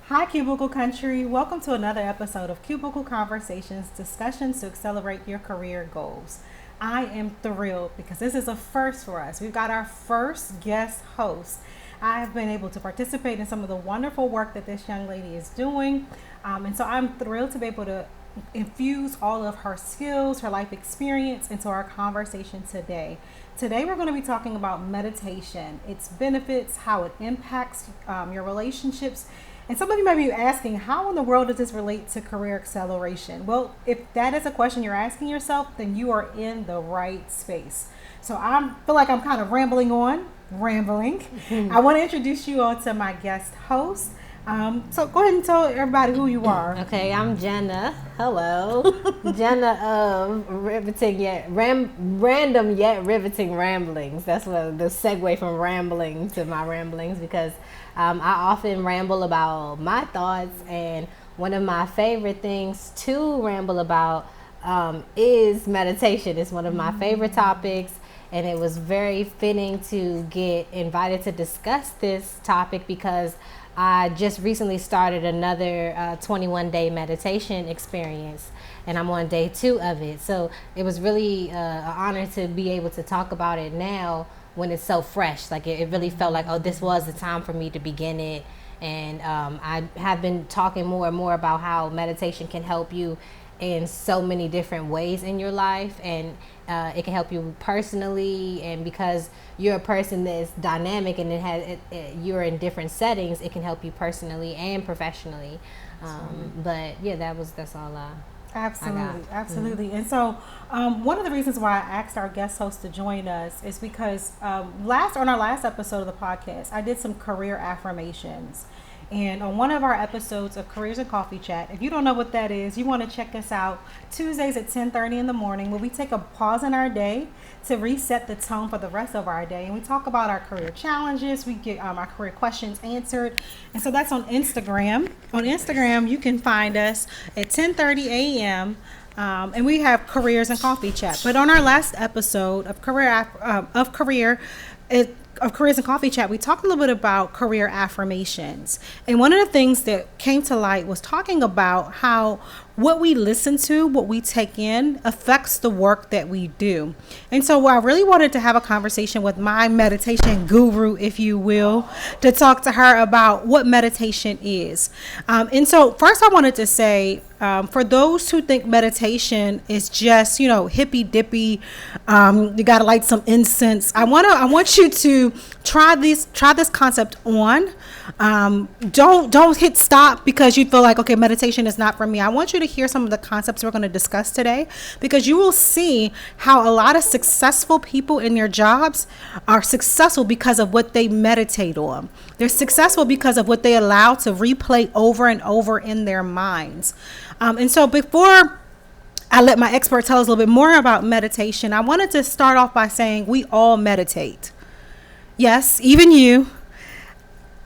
Hi, Cubicle Country. Welcome to another episode of Cubicle Conversations, discussions to accelerate your career goals. I am thrilled because this is a first for us. We've got our first guest host. I have been able to participate in some of the wonderful work that this young lady is doing. And so I'm thrilled to be able to infuse all of her skills, her life experience into our conversation today. Today, we're going to be talking about meditation, its benefits, how it impacts your relationships. And some of you might be asking, how in the world does this relate to career acceleration? Well, if that is a question you're asking yourself, then you are in the right space. So I feel like I'm kind of rambling. I want to introduce you all to my guest host. So go ahead and tell everybody who you are. Okay, I'm Jannah. Hello. Jannah of Riveting Yet Random Yet Riveting Ramblings. That's what the segue from rambling to my ramblings, because I often ramble about my thoughts, and one of my favorite things to ramble about is meditation. It's one of my favorite topics, and it was very fitting to get invited to discuss this topic because I just recently started another 21-day meditation experience, and I'm on day 2 of it. So it was really an honor to be able to talk about it now when it's so fresh. Like it really felt like, oh, this was the time for me to begin it. And I have been talking more and more about how meditation can help you in so many different ways in your life, and it can help you personally, and because you're a person that's dynamic and you're in different settings, it can help you personally and professionally. But yeah, that's all Absolutely. And so one of the reasons why I asked our guest host to join us is because on our last episode of the podcast, I did some career affirmations. And on one of our episodes of Careers and Coffee Chat, if you don't know what that is, you want to check us out Tuesdays at 10:30 in the morning, where we take a pause in our day to reset the tone for the rest of our day. And we talk about our career challenges. We get our career questions answered. And so that's on Instagram. On Instagram, you can find us at 10:30 a.m. And we have Careers and Coffee Chat. But on our last episode of Careers and Coffee Chat, we talked a little bit about career affirmations. And one of the things that came to light was talking about how what we listen to, what we take in, affects the work that we do. And so I really wanted to have a conversation with my meditation guru, if you will, to talk to her about what meditation is. And so first I wanted to say, for those who think meditation is just, hippy dippy, you got to light some incense. I want you to try this concept on. Don't hit stop because you feel like, okay, meditation is not for me. I want you to hear some of the concepts we're going to discuss today, because you will see how a lot of successful people in their jobs are successful because of what they meditate on. They're successful because of what they allow to replay over and over in their minds. And so before I let my expert tell us a little bit more about meditation, I wanted to start off by saying we all meditate. Yes, even you.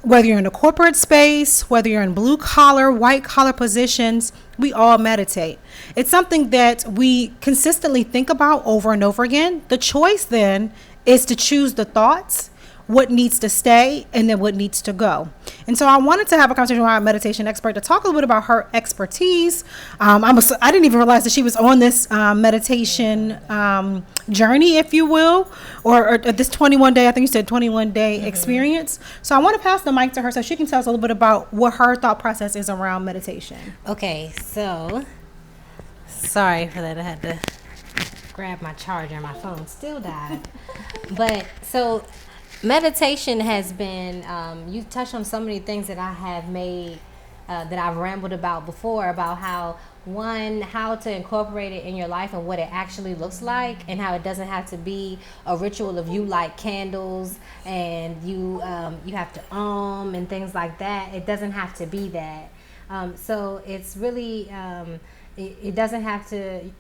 Whether you're in a corporate space, whether you're in blue collar, white collar positions, we all meditate. It's something that we consistently think about over and over again. The choice then is to choose the thoughts, what needs to stay, and then what needs to go. And so I wanted to have a conversation with our meditation expert to talk a little bit about her expertise. I didn't even realize that she was on this meditation journey, if you will, or this 21-day, I think you said 21-day experience. So I want to pass the mic to her so she can tell us a little bit about what her thought process is around meditation. Okay, so sorry for that. I had to grab my charger. My phone still died. But so meditation has been, you touched on so many things that I have made, that I've rambled about before, about how to incorporate it in your life and what it actually looks like, and how it doesn't have to be a ritual of you light candles and you have to and things like that. It doesn't have to be that. So it's really, it doesn't have to,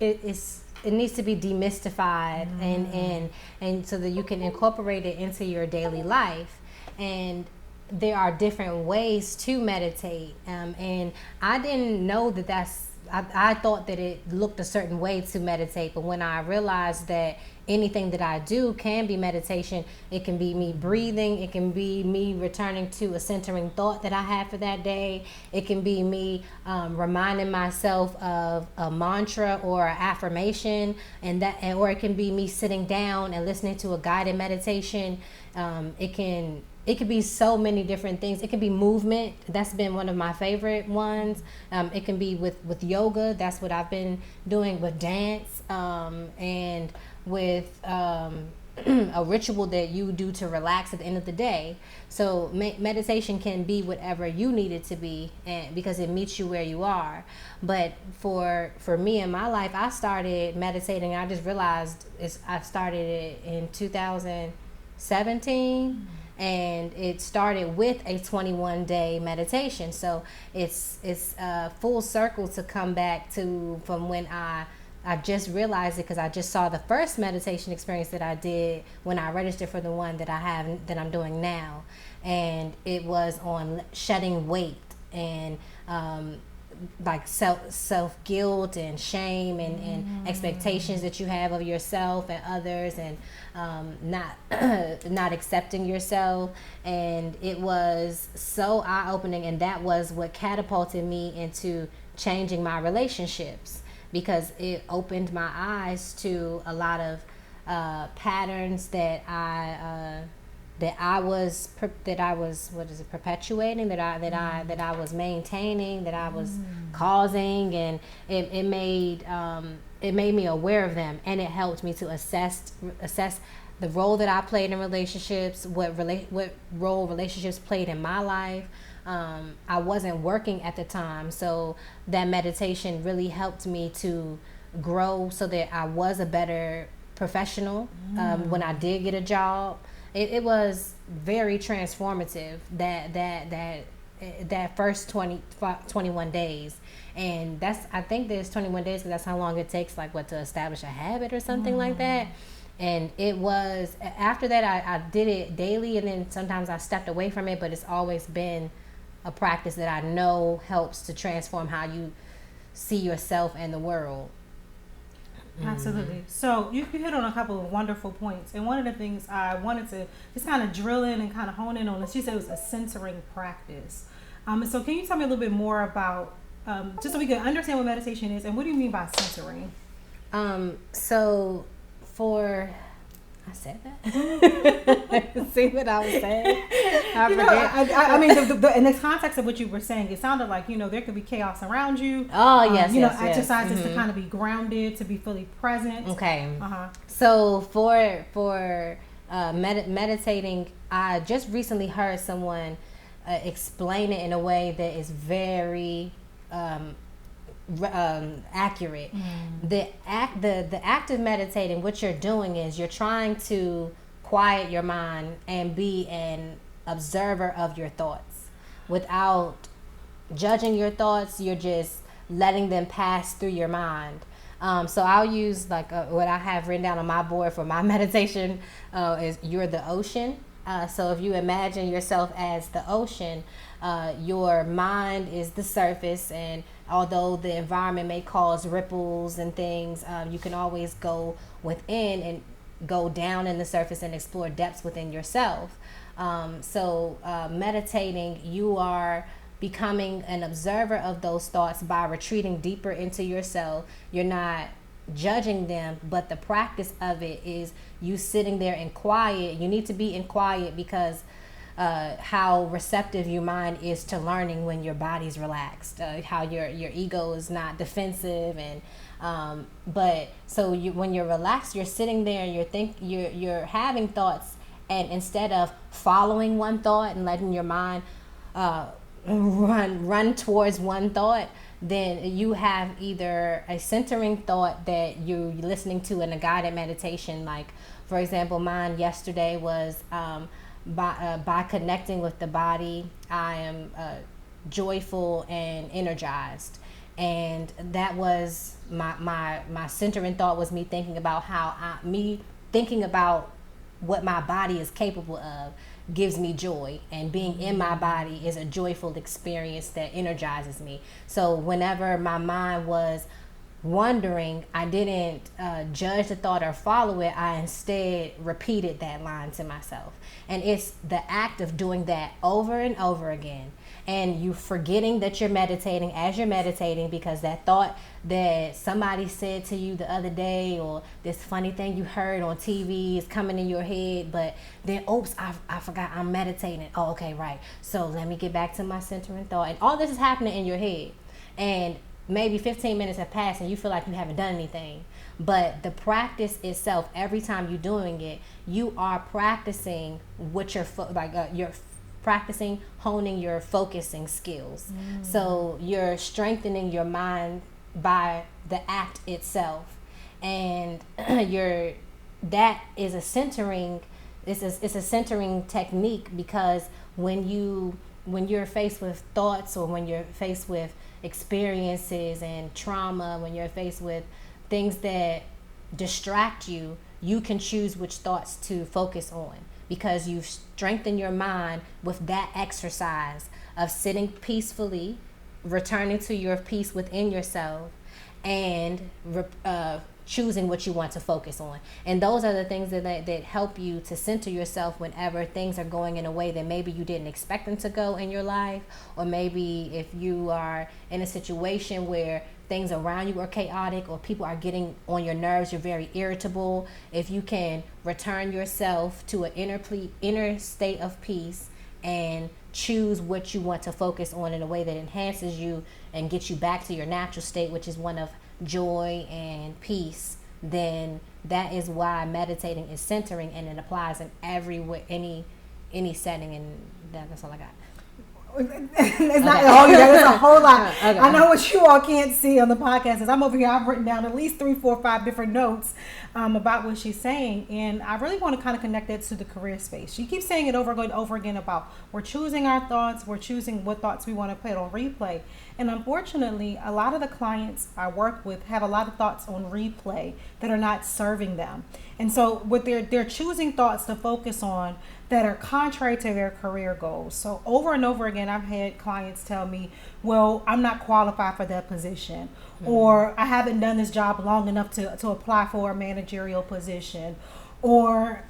it needs to be demystified, and so that you can incorporate it into your daily life. And there are different ways to meditate, and I didn't know that that's I thought that it looked a certain way to meditate, but when I realized that anything that I do can be meditation, it can be me breathing, it can be me returning to a centering thought that I had for that day, it can be me reminding myself of a mantra or an affirmation, or it can be me sitting down and listening to a guided meditation. It could be so many different things. It could be movement. That's been one of my favorite ones. It can be with yoga. That's what I've been doing, with dance, and with a ritual that you do to relax at the end of the day. So meditation can be whatever you need it to be, and because it meets you where you are. But for me in my life, I started meditating. I just realized I started it in 2017. And it started with a 21-day meditation. So it's full circle to come back to from when I just realized it, because I just saw the first meditation experience that I did when I registered for the one that I'm doing now, and it was on shedding weight and like self guilt and shame and expectations that you have of yourself and others, and not accepting yourself. And it was so eye-opening, and that was what catapulted me into changing my relationships, because it opened my eyes to a lot of patterns that I was perpetuating, that I was maintaining, that I was causing, and it made me aware of them, and it helped me to assess the role that I played in relationships, what role relationships played in my life. I wasn't working at the time, so that meditation really helped me to grow so that I was a better professional when I did get a job. It was very transformative, that first 21 days. And I think there's 21 days because that's how long it takes, like, to establish a habit or something like that. And it was, after that, I did it daily, and then sometimes I stepped away from it, but it's always been a practice that I know helps to transform how you see yourself and the world. Absolutely. So you hit on a couple of wonderful points, and one of the things I wanted to just kind of drill in and kind of hone in on is, she said it was a centering practice. And so can you tell me a little bit more about, just so we can understand what meditation is, and what do you mean by centering? So I said that. See what I was saying? I mean, in the context of what you were saying, it sounded like, there could be chaos around you. Oh, yes, exercises to kind of be grounded, to be fully present. Okay. So for meditating, I just recently heard someone explain it in a way that is very accurate. The act of meditating, what you're doing is you're trying to quiet your mind and be an observer of your thoughts without judging your thoughts. You're just letting them pass through your mind. So I'll use what I have written down on my board for my meditation is, you're the ocean. So if you imagine yourself as the ocean, your mind is the surface, and although the environment may cause ripples and things, you can always go within and go down in the surface and explore depths within yourself. So meditating, you are becoming an observer of those thoughts by retreating deeper into yourself. You're not judging them, but the practice of it is you sitting there in quiet. You need to be in quiet because how receptive your mind is to learning when your body's relaxed, how your ego is not defensive, and but so when you're relaxed, you're sitting there and you're having thoughts, and instead of following one thought and letting your mind run towards one thought, then you have either a centering thought that you're listening to in a guided meditation. Like, for example, mine yesterday was by connecting with the body, I am joyful and energized. And that was my centering thought, was me thinking about what my body is capable of. gives me joy, and being in my body is a joyful experience that energizes me. So whenever my mind was wondering, I didn't judge the thought or follow it. I instead repeated that line to myself. And it's the act of doing that over and over again, and you forgetting that you're meditating as you're meditating, because that thought that somebody said to you the other day, or this funny thing you heard on TV, is coming in your head. But then, oops, I forgot I'm meditating. Oh, okay, right. So let me get back to my centering thought. And all this is happening in your head. And maybe 15 minutes have passed and you feel like you haven't done anything. But the practice itself, every time you're doing it, you are practicing what you're practicing honing your focusing skills. So you're strengthening your mind by the act itself, and that is a centering. It's a centering technique, because when you're faced with thoughts, or when you're faced with experiences and trauma, when you're faced with things that distract you, you can choose which thoughts to focus on, because you've strengthened your mind with that exercise of sitting peacefully, returning to your peace within yourself, and choosing what you want to focus on. And those are the things that help you to center yourself whenever things are going in a way that maybe you didn't expect them to go in your life, or maybe if you are in a situation where things around you are chaotic, or people are getting on your nerves, you're very irritable. If you can return yourself to an inner state of peace and choose what you want to focus on in a way that enhances you and gets you back to your natural state, which is one of joy and peace, then that is why meditating is centering, and it applies in any setting. And that's all I got. It's not all you got. It's a whole lot. Okay. I know what you all can't see on the podcast is I'm over here. I've written down at least 3, 4, 5 different notes about what she's saying, and I really want to kind of connect that to the career space. She keeps saying it over and over again about we're choosing our thoughts, we're choosing what thoughts we want to put on replay, and unfortunately, a lot of the clients I work with have a lot of thoughts on replay that are not serving them, and so what they're choosing thoughts to focus on that are contrary to their career goals. So over and over again, I've had clients tell me, well, I'm not qualified for that position, or I haven't done this job long enough to apply for a managerial position, or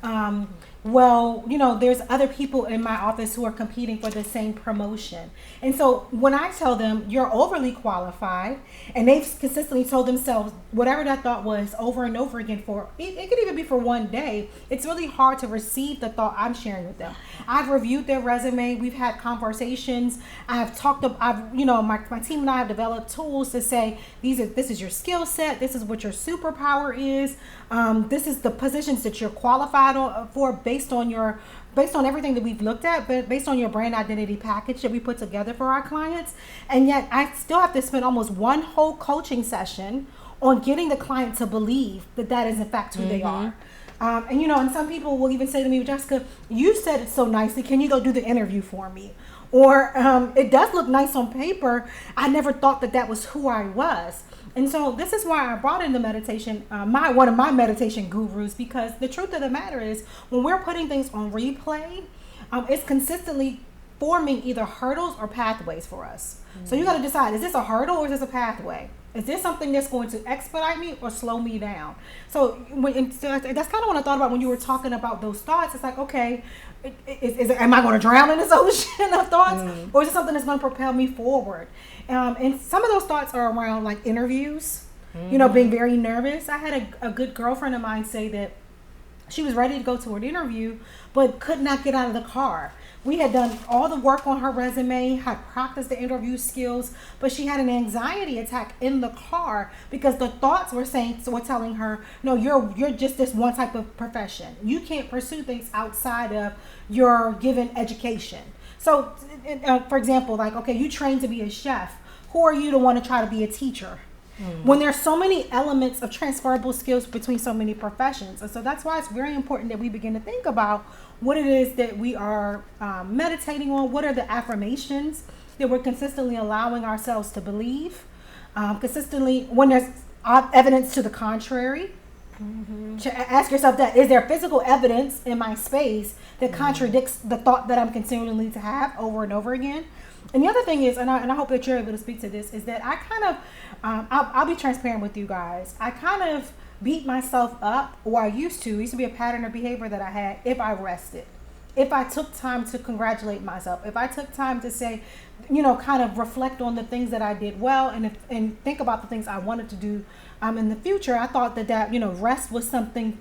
well, there's other people in my office who are competing for the same promotion. And so when I tell them you're overly qualified, and they've consistently told themselves whatever that thought was over and over again it could even be for one day, it's really hard to receive the thought I'm sharing with them. I've reviewed their resume, we've had conversations, my team and I have developed tools to say this is your skill set, this is what your superpower is, this is the positions that you're qualified for based on everything that we've looked at, but based on your brand identity package that we put together for our clients. And yet I still have to spend almost one whole coaching session on getting the client to believe that is in fact who they are. And some people will even say to me, Jessica, you said it so nicely, can you go do the interview for me? Or it does look nice on paper, I never thought that was who I was. And so this is why I brought in the meditation, one of my meditation gurus, because the truth of the matter is when we're putting things on replay, it's consistently forming either hurdles or pathways for us. So you got to decide, is this a hurdle or is this a pathway? Is this something that's going to expedite me or slow me down? So that's kind of what I thought about when you were talking about those thoughts. It's like, okay, am I going to drown in this ocean of thoughts, or is it something that's going to propel me forward? And some of those thoughts are around like interviews, being very nervous. I had a good girlfriend of mine say that she was ready to go to an interview, but could not get out of the car. We had done all the work on her resume, had practiced the interview skills, but she had an anxiety attack in the car because the thoughts were telling her, no, you're just this one type of profession. You can't pursue things outside of your given education. So, for example, like, okay, you trained to be a chef. Who are you to want to try to be a teacher? When there's so many elements of transferable skills between so many professions. And so that's why it's very important that we begin to think about what it is that we are meditating on. What are the affirmations that we're consistently allowing ourselves to believe? Consistently, when there's evidence to the contrary, Ask yourself that: is there physical evidence in my space that contradicts the thought that I'm continuing to have over and over again? And the other thing is, and I hope that you're able to speak to this, is that I kind of, I'll be transparent with you guys. I kind of beat myself up, or I used to. It used to be a pattern of behavior that I had if I rested. If I took time to congratulate myself, if I took time to say, kind of reflect on the things that I did well, and think about the things I wanted to do in the future, I thought that rest was something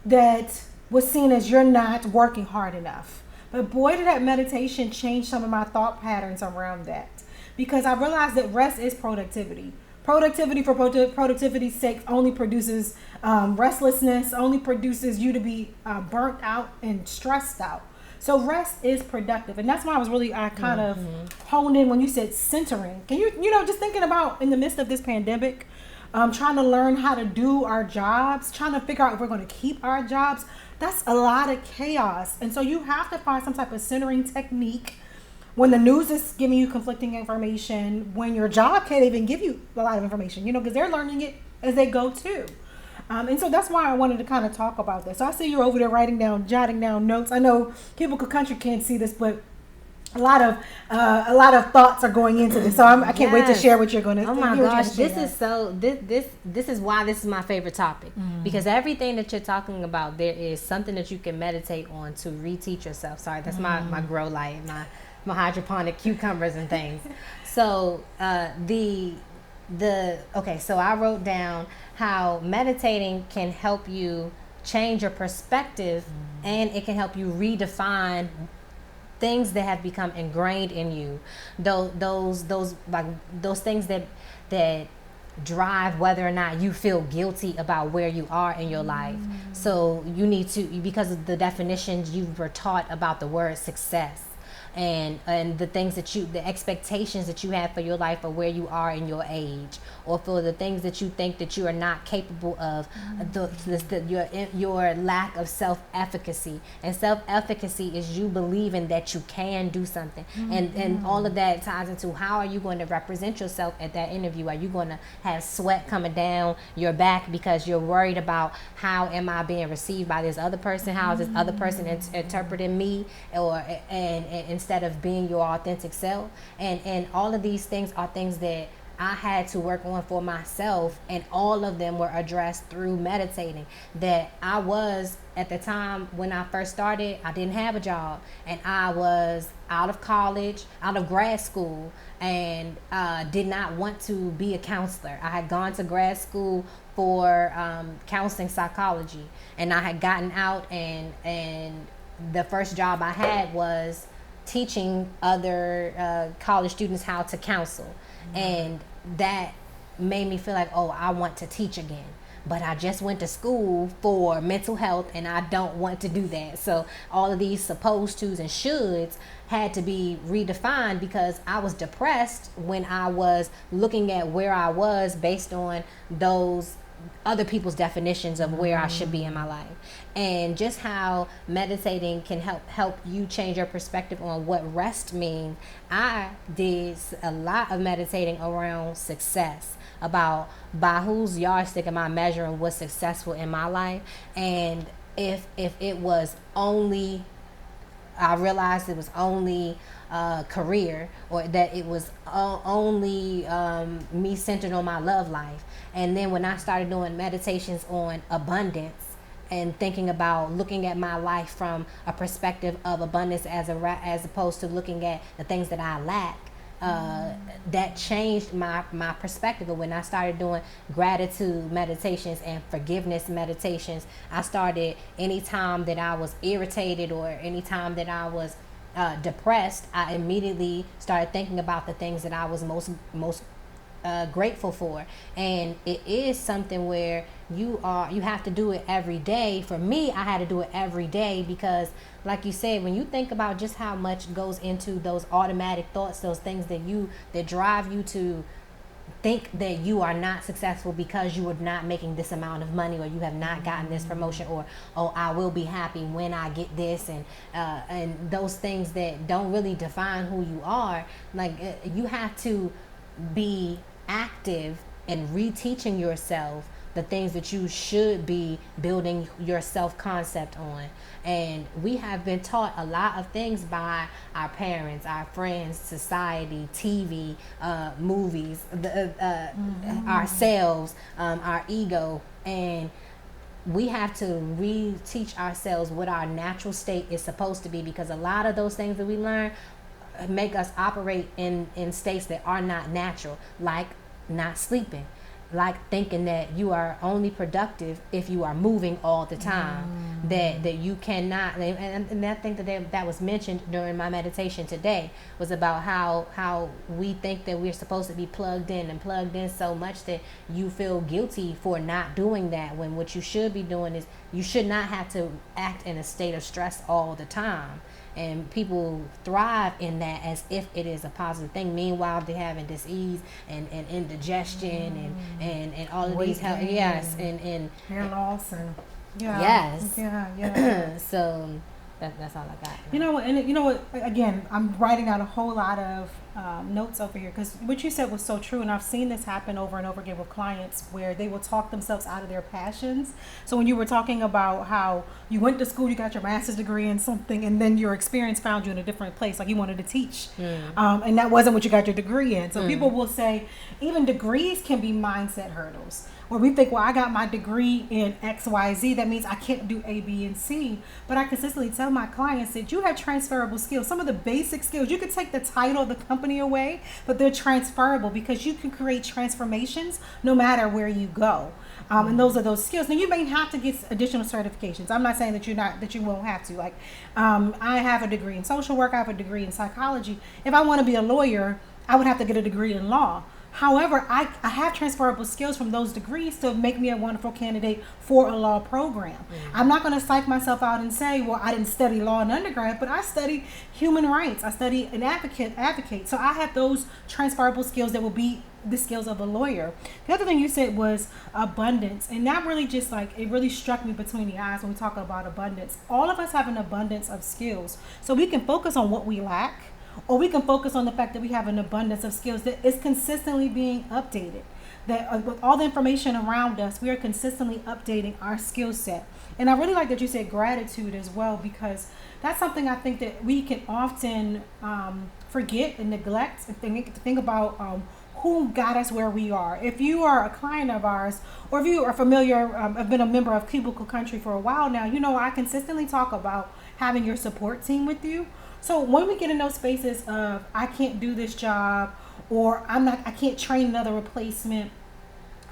that was seen as you're not working hard enough. But boy, did that meditation change some of my thought patterns around that, because I realized that rest is productivity. Productivity for productivity's sake only produces restlessness, only produces you to be burnt out and stressed out. So rest is productive. And that's why I kind of honed in when you said centering. Can you, just thinking about in the midst of this pandemic, trying to learn how to do our jobs, trying to figure out if we're going to keep our jobs, that's a lot of chaos. And so you have to find some type of centering technique when the news is giving you conflicting information, when your job can't even give you a lot of information, because they're learning it as they go too. And so that's why I wanted to kind of talk about this. So I see you're over there jotting down notes. I know Cubicle Country can't see this, but a lot of thoughts are going into this. So I can't wait to share what you're going to. Oh my gosh, this is why this is my favorite topic, because everything that you're talking about, there is something that you can meditate on to reteach yourself. Sorry, that's my grow light, my hydroponic cucumbers and things. So so I wrote down how meditating can help you change your perspective, and it can help you redefine things that have become ingrained in you. Those things that drive whether or not you feel guilty about where you are in your life. So you need to, because of the definitions you were taught about the word success, and the things the expectations that you have for your life, or where you are in your age, or for the things that you think that you are not capable of, your lack of self-efficacy. And self-efficacy is you believing that you can do something, and all of that ties into how are you going to represent yourself at that interview. Are you going to have sweat coming down your back because you're worried about how am I being received by this other person, how is this other person interpreting me, and instead of being your authentic self? And all of these things are things that I had to work on for myself, and all of them were addressed through meditating. That I was, at the time when I first started, I didn't have a job, and I was out of college, out of grad school, and did not want to be a counselor. I had gone to grad school for counseling psychology, and I had gotten out, and the first job I had was teaching other college students how to counsel. And that made me feel like, oh, I want to teach again. But I just went to school for mental health, and I don't want to do that. So all of these supposed tos and shoulds had to be redefined, because I was depressed when I was looking at where I was based on those other people's definitions of where I should be in my life. And just how meditating can help you change your perspective on what rest means. I did a lot of meditating around success, about by whose yardstick am I measuring what's successful in my life. And if it was only, I realized it was only career, or that it was only me centered on my love life. And then when I started doing meditations on abundance, and thinking about looking at my life from a perspective of abundance as opposed to looking at the things that I lack, that changed my perspective. And when I started doing gratitude meditations and forgiveness meditations, I started, anytime that I was irritated or anytime that I was depressed, I immediately started thinking about the things that I was most grateful for. And it is something where you have to do it every day. For me, I had to do it every day, because like you said, when you think about just how much goes into those automatic thoughts, those things that drive you to think that you are not successful because you are not making this amount of money, or you have not gotten this promotion, or oh, I will be happy when I get this, and those things that don't really define who you are. Like, you have to be active in reteaching yourself the things that you should be building your self-concept on. And we have been taught a lot of things by our parents, our friends, society, TV, movies, ourselves, our ego, and we have to reteach ourselves what our natural state is supposed to be, because a lot of those things that we learn make us operate in states that are not natural, like not sleeping, like thinking that you are only productive if you are moving all the time, that you cannot, and I think that was mentioned during my meditation today, was about how we think that we're supposed to be plugged in so much that you feel guilty for not doing that, when what you should be doing is you should not have to act in a state of stress all the time. And people thrive in that as if it is a positive thing. Meanwhile, they're having disease and indigestion and all of Weight these health, gain. yes, and Hair loss and yes. Yeah. So that's all I got. You know what? And you know what? Again, I'm writing out a whole lot of notes over here, because what you said was so true, and I've seen this happen over and over again with clients where they will talk themselves out of their passions. So when you were talking about how you went to school, you got your master's degree in something, and then your experience found you in a different place, like you wanted to teach, and that wasn't what you got your degree in. So people will say even degrees can be mindset hurdles, where we think, well, I got my degree in X, Y, Z, that means I can't do A, B, and C. But I consistently tell my clients that you have transferable skills. Some of the basic skills, you could take the title of the company away, but they're transferable, because you can create transformations no matter where you go. And those are those skills. Now, you may have to get additional certifications. I'm not saying that you won't have to. Like, I have a degree in social work. I have a degree in psychology. If I want to be a lawyer, I would have to get a degree in law. However, I have transferable skills from those degrees to make me a wonderful candidate for a law program. I'm not going to psych myself out and say, well, I didn't study law in undergrad, but I studied human rights. I studied an advocate. So I have those transferable skills that will be the skills of a lawyer. The other thing you said was abundance. And that really just it really struck me between the eyes when we talk about abundance. All of us have an abundance of skills. So we can focus on what we lack, or we can focus on the fact that we have an abundance of skills that is consistently being updated. That with all the information around us, we are consistently updating our skill set. And I really like that you said gratitude as well, because that's something I think that we can often forget and neglect, and think about who got us where we are. If you are a client of ours, or if you are familiar, have been a member of Cubicle Country for a while now, you know I consistently talk about having your support team with you. So when we get in those spaces of I can't do this job, or I can't train another replacement,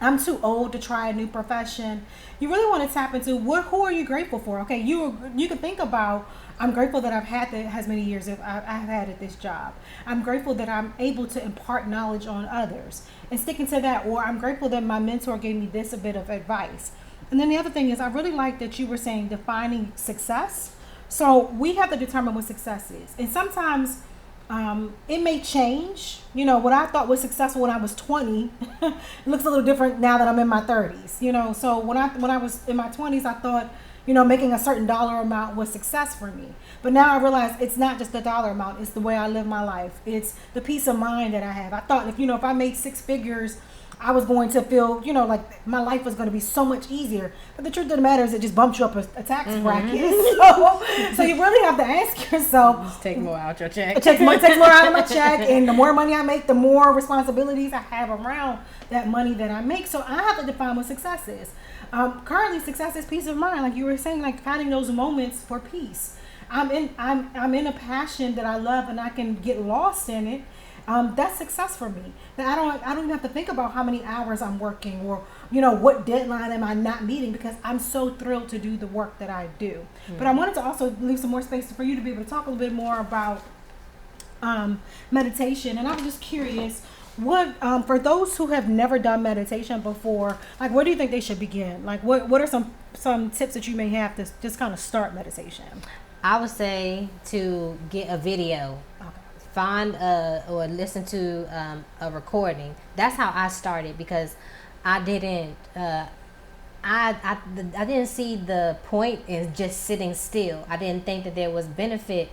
I'm too old to try a new profession, you really want to tap into who are you grateful for? Okay, you can think about, I'm grateful that I've had as many years as I've had at this job. I'm grateful that I'm able to impart knowledge on others and sticking to that. Or I'm grateful that my mentor gave me this a bit of advice. And then the other thing is, I really like that you were saying defining success. So we have to determine what success is. And sometimes it may change. You know, what I thought was successful when I was 20 looks a little different now that I'm in my 30s. You know, so when I was in my 20s, I thought, you know, making a certain dollar amount was success for me. But now I realize it's not just the dollar amount, it's the way I live my life. It's the peace of mind that I have. I thought if I made six figures, I was going to feel, like my life was going to be so much easier. But the truth of the matter is it just bumps you up a tax bracket. So you really have to ask yourself. Just take more out your check. It takes more out of my check. And the more money I make, the more responsibilities I have around that money that I make. So I have to define what success is. Currently, success is peace of mind. Like you were saying, like finding those moments for peace. I'm in a passion that I love, and I can get lost in it. That's success for me. Now, I don't even have to think about how many hours I'm working, or what deadline am I not meeting, because I'm so thrilled to do the work that I do. But I wanted to also leave some more space for you to be able to talk a little bit more about meditation. And I was just curious, what for those who have never done meditation before, like where do you think they should begin? Like what are some tips that you may have to just kind of start meditation? I would say to get a video. Okay. Find or listen to a recording. That's how I started, because I didn't I didn't see the point in just sitting still. I didn't think that there was benefit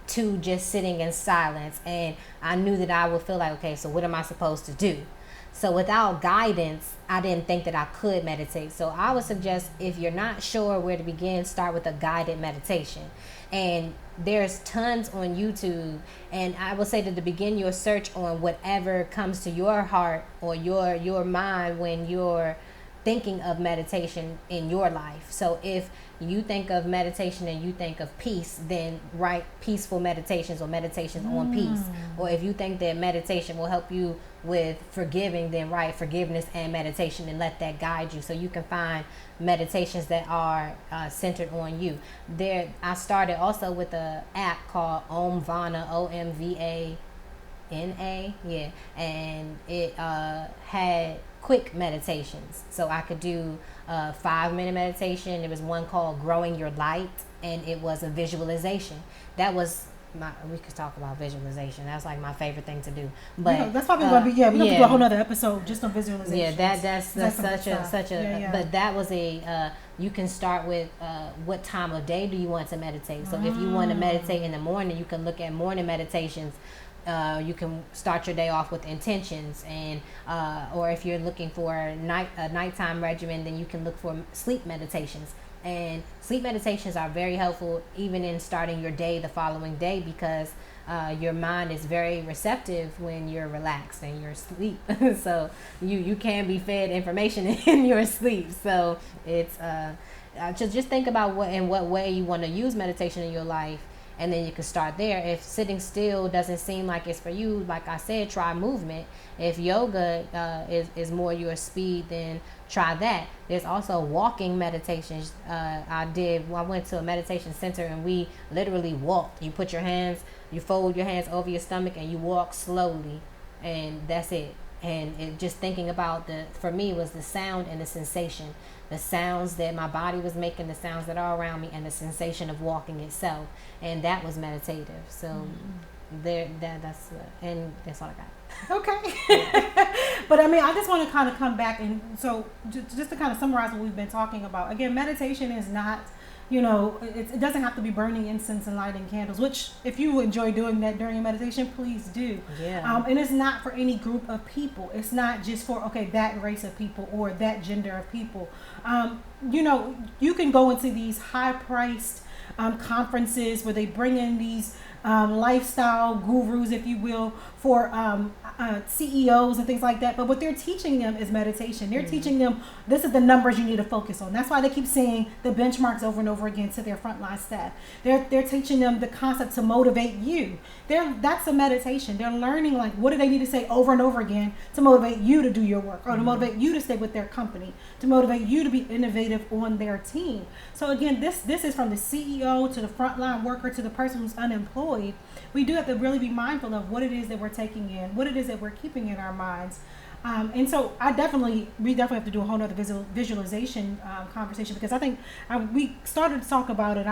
to just sitting in silence, and I knew that I would feel like, okay, so what am I supposed to do? So without guidance, I didn't think that I could meditate. So I would suggest, if you're not sure where to begin, start with a guided meditation. And there's tons on YouTube. And I would say that to begin your search on whatever comes to your heart or your mind when you're thinking of meditation in your life. So if you think of meditation and you think of peace, then write peaceful meditations or meditations on peace. Or if you think that meditation will help you with forgiving, then write forgiveness and meditation and let that guide you, so you can find meditations that are centered on you. I started also with an app called Omvana, OMVANA, yeah, and it had quick meditations, so I could do a 5-minute meditation. There was one called Growing Your Light, and it was a visualization. That was we could talk about visualization. That's like my favorite thing to do. But that's probably going to be, we have to do a whole other episode just on visualization. Yeah, that's such a but that was a you can start with what time of day do you want to meditate. So if you want to meditate in the morning, you can look at morning meditations. You can start your day off with intentions, and or if you're looking for a nighttime regimen, then you can look for sleep meditations. And sleep meditations are very helpful even in starting your day the following day, because your mind is very receptive when you're relaxed and you're asleep. So you can be fed information in your sleep. So it's just think about what way you want to use meditation in your life, and then you can start there. If sitting still doesn't seem like it's for you, like I said, try movement. If yoga is more your speed, then try that. There's also walking meditations. I went to a meditation center, and we literally walked. You fold your hands over your stomach, and you walk slowly, and that's it. And it just thinking about for me was the sound and the sensation, the sounds that my body was making, the sounds that are around me, and the sensation of walking itself, and that was meditative. So that's all I got. Okay. But I mean, I just want to kind of come back, and so just to kind of summarize what we've been talking about. Again, meditation is not, it doesn't have to be burning incense and lighting candles, which if you enjoy doing that during meditation, please do. Yeah. And it's not for any group of people. It's not just for, that race of people or that gender of people. You can go into these high-priced conferences where they bring in these lifestyle gurus, if you will, for CEOs and things like that. But what they're teaching them is meditation. They're teaching them, this is the numbers you need to focus on. That's why they keep saying the benchmarks over and over again to their frontline staff. They're teaching them the concept to motivate you. That's a meditation. They're learning, like, what do they need to say over and over again to motivate you to do your work, or to motivate you to stay with their company, to motivate you to be innovative on their team. So again, this is from the CEO to the frontline worker to the person who's unemployed. We do have to really be mindful of what it is that we're taking in, what it is that we're keeping in our minds. And so we definitely have to do a whole nother visualization conversation, because I think we started to talk about it.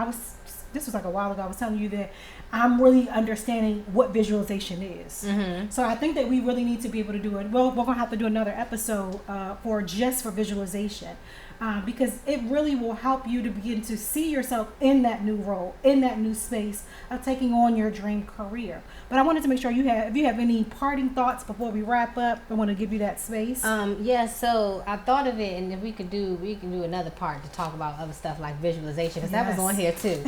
This was like a while ago. I was telling you that I'm really understanding what visualization is. Mm-hmm. So I think that we really need to be able to do it. Well, we're going to have to do another episode for visualization. Because it really will help you to begin to see yourself in that new role, in that new space of taking on your dream career. But I wanted to make sure if you have any parting thoughts before we wrap up. I want to give you that space. So I thought of it, and if we can do another part to talk about other stuff like visualization, because that was on here too.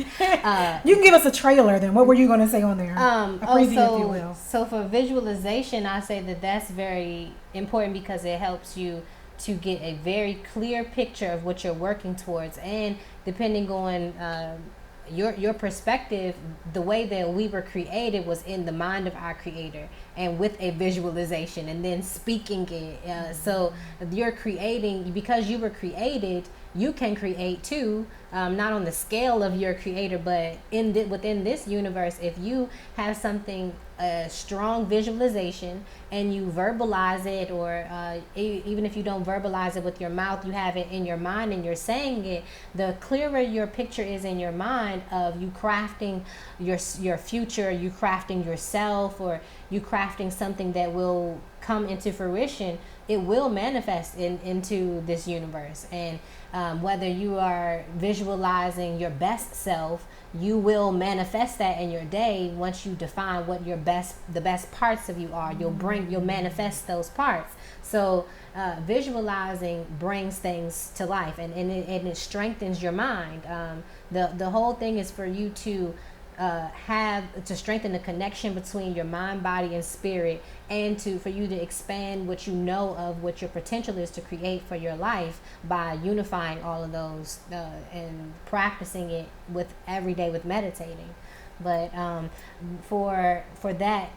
You can give us a trailer then. What were you going to say on there? A preview, if you will. So for visualization, I say that's very important, because it helps you to get a very clear picture of what you're working towards, and depending on your perspective, the way that we were created was in the mind of our creator, and with a visualization, and then speaking it. So you're creating, because you were created, you can create too, not on the scale of your creator, but within this universe. If you have something, a strong visualization, and you verbalize it, or even if you don't verbalize it with your mouth, you have it in your mind and you're saying it, the clearer your picture is in your mind of you crafting your future, you crafting yourself, or you crafting something that will come into fruition, it will manifest into this universe. And whether you are visualizing your best self, you will manifest that in your day. Once you define what the best parts of you are, you'll manifest those parts. So visualizing brings things to life, and it strengthens your mind. The whole thing is for you to strengthen the connection between your mind, body, and spirit, and for you to expand what you know of what your potential is to create for your life by unifying all of those and practicing it with every day with meditating. But for that,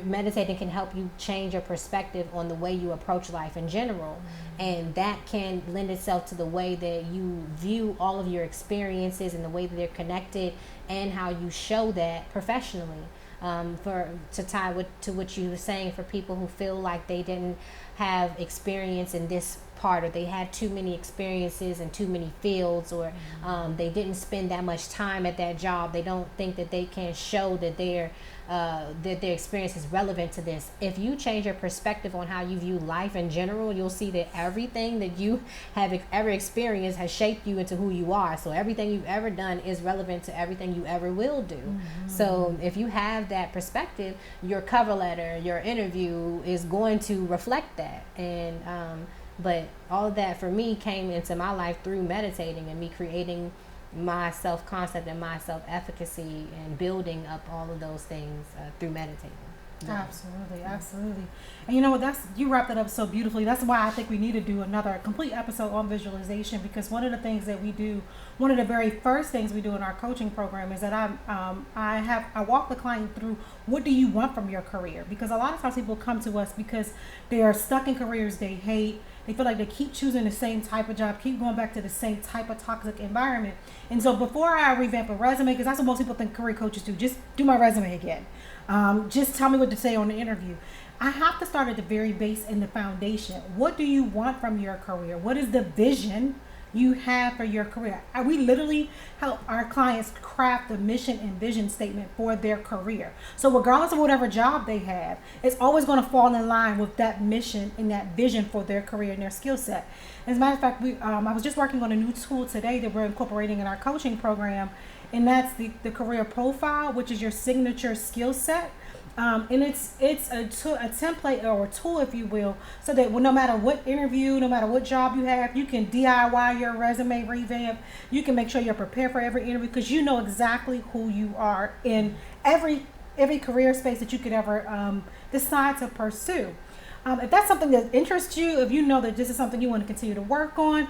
meditating can help you change your perspective on the way you approach life in general, and that can lend itself to the way that you view all of your experiences and the way that they're connected, and how you show that professionally. To tie to what you were saying, for people who feel like they didn't have experience in this part, or they had too many experiences in too many fields, or they didn't spend that much time at that job, they don't think that they can show that their experience is relevant to this. If you change your perspective on how you view life in general, you'll see that everything that you have ever experienced has shaped you into who you are. So everything you've ever done is relevant to everything you ever will do. So if you have that perspective, your cover letter, your interview is going to reflect that. And but all of that for me came into my life through meditating, and me creating my self-concept and my self-efficacy, and building up all of those things through meditating. Yeah. Absolutely. And you know what, you wrapped it up so beautifully. That's why I think we need to do another complete episode on visualization, because one of the things that we do, one of the very first things we do in our coaching program is that I walk the client through, what do you want from your career? Because a lot of times people come to us because they are stuck in careers they hate. They feel like they keep choosing the same type of job, keep going back to the same type of toxic environment. And so before I revamp a resume, because that's what most people think career coaches do, just do my resume again. Just tell me what to say on the interview. I have to start at the very base and the foundation. What do you want from your career? What is the vision you have for your career? We literally help our clients craft the mission and vision statement for their career. So regardless of whatever job they have, it's always going to fall in line with that mission and that vision for their career and their skill set. As a matter of fact, I was just working on a new tool today that we're incorporating in our coaching program, and that's the career profile, which is your signature skill set. And it's a template or a tool, if you will, so that no matter what interview, no matter what job you have, you can DIY your resume revamp. You can make sure you're prepared for every interview, because you know exactly who you are in every career space that you could ever decide to pursue. If that's something that interests you, if you know that this is something you want to continue to work on,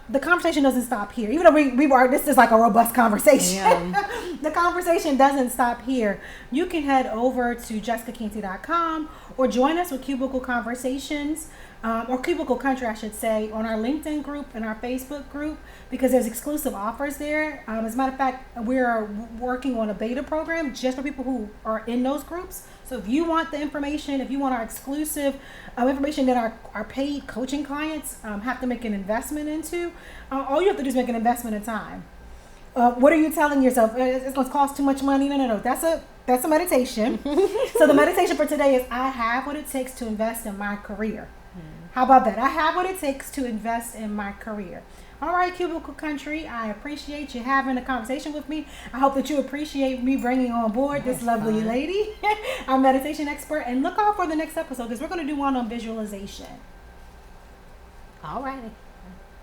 the conversation doesn't stop here. Even though this is like a robust conversation, yeah. The conversation doesn't stop here. You can head over to jessicacanty.com or join us with Cubicle Conversations, or Cubicle Country, I should say, on our LinkedIn group and our Facebook group, because there's exclusive offers there. As a matter of fact, we're working on a beta program just for people who are in those groups. So if you want the information, if you want our exclusive information that our paid coaching clients have to make an investment into, all you have to do is make an investment in time. What are you telling yourself? It's going to cost too much money? No. That's a meditation. So the meditation for today is, I have what it takes to invest in my career. How about that? I have what it takes to invest in my career. All right, Cubicle Country, I appreciate you having a conversation with me. I hope that you appreciate me bringing on board this lovely lady, our meditation expert. And look out for the next episode, because we're going to do one on visualization. All righty.